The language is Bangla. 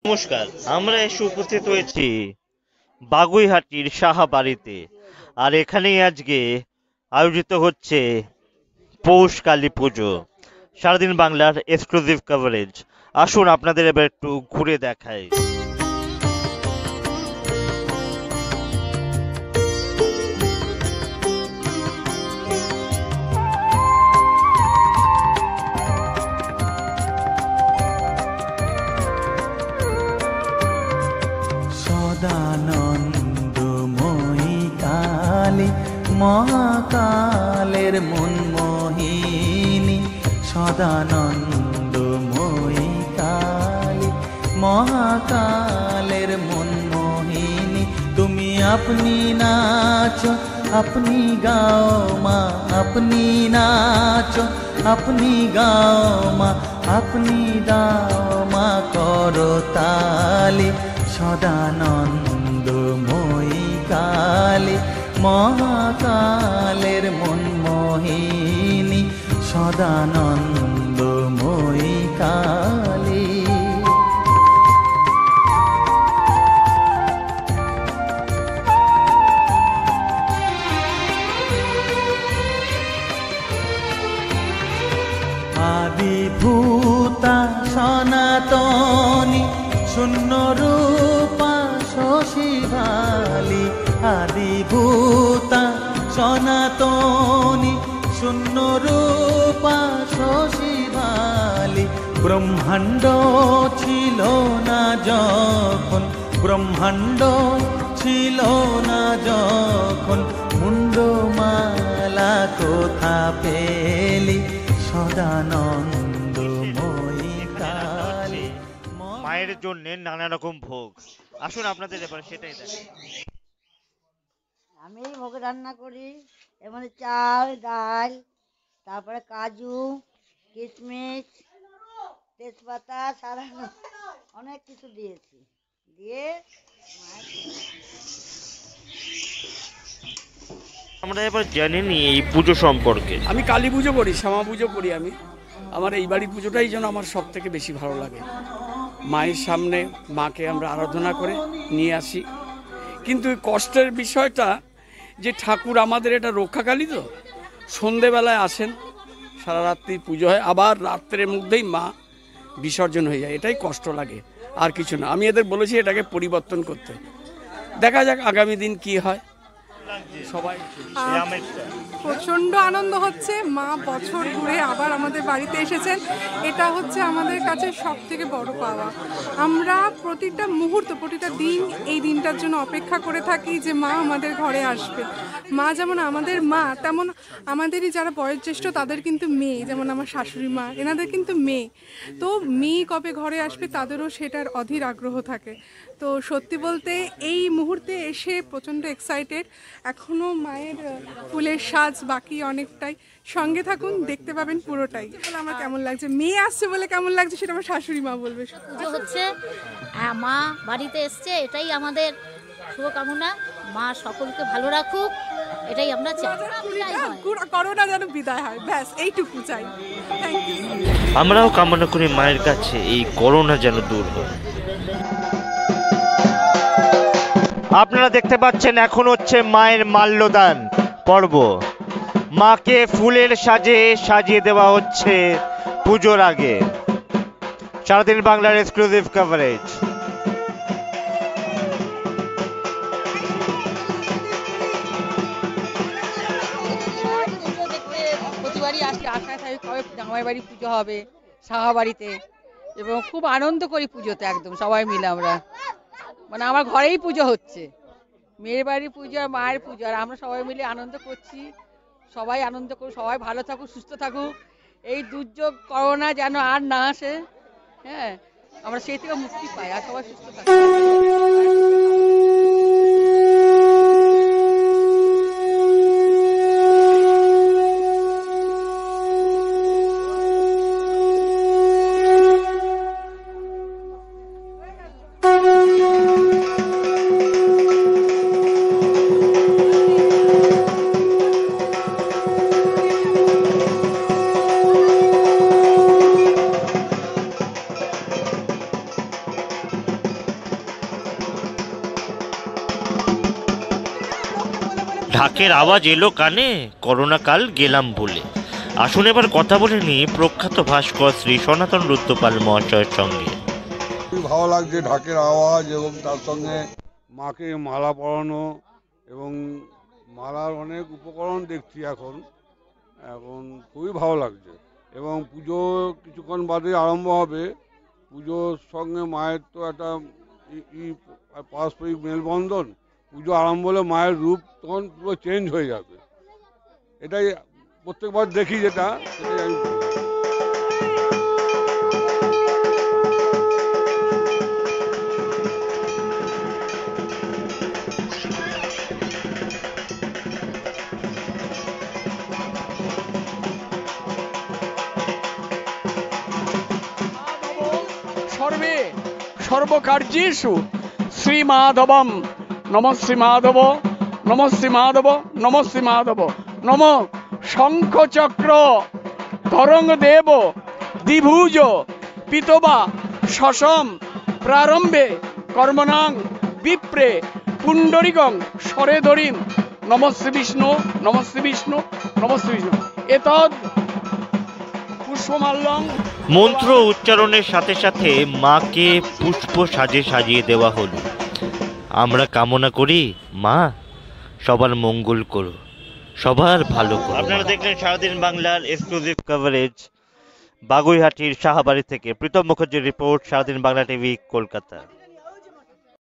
নমস্কার। আমরা এসে উপস্থিত হয়েছি বাগুইহাটির সাহা বাড়িতে। আর এখানেই আজকে আয়োজিত হচ্ছে পৌষ কালী পুজো। সারাদিন বাংলার এক্সক্লুসিভ কভারেজ। আসুন আপনাদের এবার একটু ঘুরে দেখাই। সদানন্দময়ী কালী মহাকালের মনমোহিনী, সদানন্দময়ী কালী মহাকালের মনমোহিনী। তুমি আপনি নাচো আপনি গাও মা, আপনি নাচো আপনি গাও মা, আপনি দাও মা করতালি। সদানন্দময়ী কালী মহাকালের মনমোহিনী, সদানন্দময়ী কালী। আদিভূতা সনাতনী শূন্য রূপা শশীভালি, আদিভূতা সনাতনী শূন্য রূপা শশীভালি। ব্রহ্মাণ্ড ছিল না যখন, ব্রহ্মাণ্ড ছিল না যখন, মুন্ডমালা কোথা পেলি। সদানন্দময়ী কালী মায়ের জন্য নানা রকম ভোগ। আসুন আপনাদের এবার সেটাই দেখেন। আমি ভোগ রান্না করি, এর মধ্যে চাল ডাল, তারপরে কাজু কিশমিশ তেজপাতা সারানো অনেক কিছু দিয়েছি, দিয়ে আমরা এবার জানি নি এই পুজো সম্পর্কে। আমি কালী পুজো করি, শ্যামা পুজো করি। আমি আমার এই বাড়ির পুজোটাই যেন আমার সব থেকে বেশি ভালো লাগে। মায়ের সামনে মাকে আমরা আরাধনা করে নিয়ে আসি, কিন্তু কষ্টের বিষয়টা যে ঠাকুর আমাদের এটা রক্ষাকালী, তো সন্ধেবেলায় আসেন, সারা রাত্রি পুজো হয়, আবার রাত্রের মধ্যেই মা বিসর্জন হয়ে যায়। এটাই কষ্ট লাগে, আর কিছু না। আমি এদের বলেছি এটাকে পরিবর্তন করতে, দেখা যাক আগামী দিন কি হয়। সবাই প্রচণ্ড আনন্দ হচ্ছে, মা বছর ঘুরে আবার আমাদের বাড়িতে এসেছেন, এটা হচ্ছে আমাদের কাছে সব থেকে বড় পাওয়া। আমরা প্রতিটা মুহূর্ত প্রতিটা দিন এই দিনটার জন্য অপেক্ষা করে থাকি যে মা আমাদের ঘরে আসবে। মা যেমন আমাদের মা, তেমন আমাদেরই যারা বয়োজ্যেষ্ঠ তাদের কিন্তু মেয়ে, যেমন আমার শাশুড়ি মা, এনাদের কিন্তু মেয়ে। তো মেয়ে কবে ঘরে আসবে তাদেরও সেটার অধীর আগ্রহ থাকে। তো সত্যি বলতে এই মুহূর্তে এসে প্রচণ্ড এক্সাইটেড। এখনও মায়ের ফুলের সাজ বাকি অনেকটাই। সঙ্গে থাকুন, দেখতে পাবেন পুরোটাই। আমার কেমন লাগছে, মেয়ে আসছে বলে কেমন লাগছে সেটা আমার শাশুড়ি মা বলবে। হচ্ছে মা বাড়িতে এসছে, এটাই আমাদের শুভকামনা। মা সকলকে ভালো রাখুক, এটাই আমরা চাই। করোনা যেন বিদায় হয়, ব্যাস এইটুকু চাই। Thank you. আমরাও কামনা করি মায়ের কাছে এই করোনা যেন দূর হয়। আপনারা দেখতে পাচ্ছেন এখন হচ্ছে মায়ের মাল্যদান পর্ব। মাকে ফুলের সাজে সাজিয়ে দেওয়া হচ্ছে পুজোর আগে। সারাদিন বাংলার এক্সক্লুসিভ কভারেজ। প্রতিবারই আসি, আশায় থাকি কবে জামাই বাড়ি পুজো হবে সাহা বাড়িতে, এবং খুব আনন্দ করি পুজোতে। একদম সবাই মিলে আমরা, মানে আমার ঘরেই পুজো হচ্ছে, মেয়ের বাড়ির পুজো আর মায়ের পুজো, আর আমরা সবাই মিলে আনন্দ করছি। সবাই আনন্দ করুক, সবাই ভালো থাকুক, সুস্থ থাকুক, এই দুর্যোগ করোনা যেন আর না আসে। হ্যাঁ, আমরা সেই থেকে মুক্তি পাই, আর সবাই সুস্থ থাকুক। ঢাকের আওয়াজ এলো কানে, করোনা কাল গেলাম ভুলে। আসুন এবার কথা বলে নি প্রখ্যাত ভাস্কর শ্রী সনাতন রুদ্রপাল মহাশয়ের সঙ্গে। খুবই ভালো লাগছে ঢাকের আওয়াজ এবং তার সঙ্গে মাকে মালা পরানো এবং মালার অনেক উপকরণ দেখছি এখন খুবই ভালো লাগছে। এবং পুজো কিছুক্ষণ বাদে আরম্ভ হবে। পুজোর সঙ্গে মায়ের তো একটা পারস্পরিক মেলবন্ধন। পুজো আরম্ভ হলে মায়ের রূপ তখন পুরো চেঞ্জ হয়ে যাবে। এটাই প্রত্যেকবার দেখি, যেটা সেটাই আমি সর্বে সর্বকার্যেষু শ্রীমাধবম নম শ্রীমাধব নম শ্রীমাধব নম শ্রীমাধব নম শঙ্খচক্র তরঙ্গ দেব দ্বিভুজ পিতবা শশম প্রারম্ভে কর্মণাং বিপ্রে পুণ্ডরিকং স্বরে ধরিম নম শ্রী বিষ্ণু নম শ্রী বিষ্ণু নম শ্রী বিষ্ণু এতদ পুষ্পমাল্যং। মন্ত্র উচ্চারণের সাথে সাথে মাকে পুষ্প সাজে সাজিয়ে দেওয়া হলো। আমরা কামনা করি মা সবার মঙ্গল করো, সবার ভালো করো। আপনারা দেখলেন সারাদিন বাংলার এক্সক্লুসিভ কভারেজ বাগুইহাটির সাহাবাড়ি থেকে। প্রীতম মুখার্জির রিপোর্ট, সারাদিন বাংলা টিভি, কলকাতা।